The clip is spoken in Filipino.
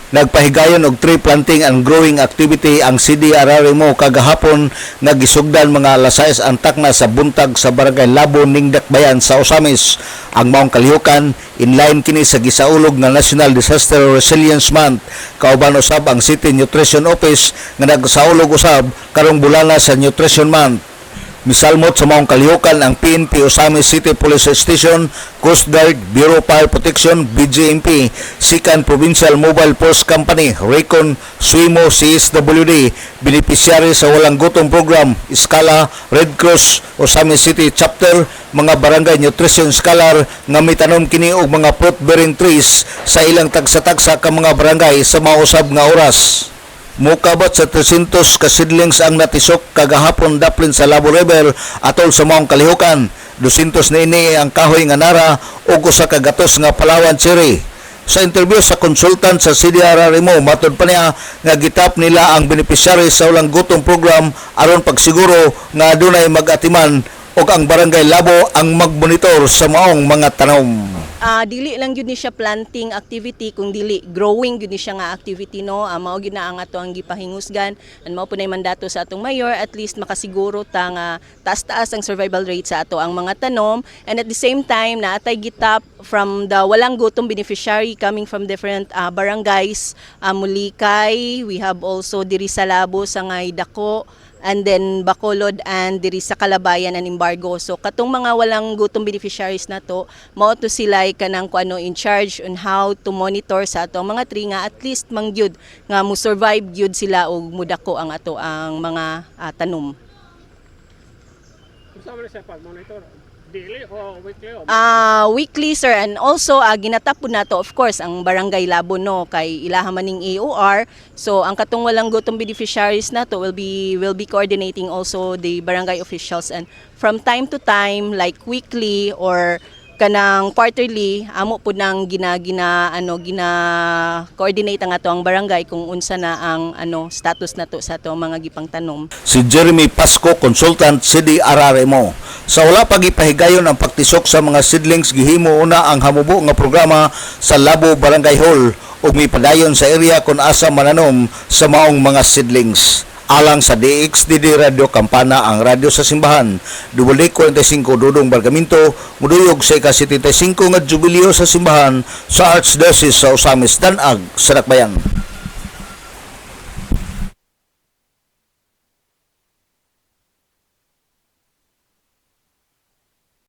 Nagpahigayon og tree planting and growing activity ang CDRRMO kagahapon nga gisugdan mga alas 6 antak na sa buntag sa barangay Labo ning Dakbayan sa Osamis. Ang maong kalihukan inline kini sa gisaulog nga National Disaster Resilience Month. Kauban usab ang City Nutrition Office nga nagsaulog usab karong bulana sa Nutrition Month. Misalmot sa maong kalihukan ang PNP Osamis City Police Station, Coast Guard, Bureau Fire Protection, BGMP, Sikan Provincial Mobile Force Company, Raycon, Suimo, CSWD, beneficiary sa Walang Gutom Program, Iskala, Red Cross, Osamis City Chapter, mga barangay nutrition scholar nga mitanom kini og mga fruit-bearing trees sa ilang tagsa-tagsa ka mga barangay sa mausab nga oras. Mukabot sa 300 ka seedlings ang natisok kagahapon daplin sa Labo River atol sa maong kalihukan. 200 na ini ang kahoy nga nara ug usa ka gatos nga Palawan cherry. Sa interview sa consultant sa CDRRMO, matod pa niya nga gitap nila ang beneficiary sa Walang Gutom Program aron pagsiguro nga adunay mag-atiman ug ang barangay Labo ang magmonitor sa maong mga tanom. Dili lang gyud ni siya planting activity kung dili growing gyud ni siya nga activity no. Mao gyud na ang ato ang gipahingusgan and mao punay mandato sa atong mayor at least makasiguro ta nga taas-taas ang survival rate sa ato ang mga tanom, and at the same time na atay gitap from the Walang Gutom beneficiary coming from different barangays, Mulikay, we have also diri sa Labo sa ngay Dako, and then Bacolod and diri sa Calabayan and Embargo. So katong mga Walang Gutom beneficiaries na to, mao to sila kanang kuano in charge on how to monitor sa atong mga tree nga at least mangyud nga mo survive gyud sila og mudako ang ato ang mga tanom. Kasama na sa pag-monitor, daily o weekly? Weekly sir, and also ginatapon nato of course ang Barangay Labo no kay ilaha maning AOR. So ang katong Walang Gutom beneficiaries nato will be coordinating also the barangay officials, and from time to time like weekly or kanang quarterly amo pud nang gina coordinate ang ato ang barangay kung unsa na ang status nato sa ato mga gipangtanom. Si Jeremy Pasco, consultant CDRRMO. Sa wala pagipahigayon ang pagtisok sa mga seedlings, gihimo una ang hamubo nga programa sa Labo Barangay Hall ug mipadayon sa area kung asa mananom sa maong mga seedlings. Alang sa DXDD Radio Kampana, ang radyo sa simbahan, WD45 Dudong Bargamento, muduyog sa ika-75 nga jubileo sa simbahan sa Archdiocese sa Osamis, Danag, sa Dakbayan.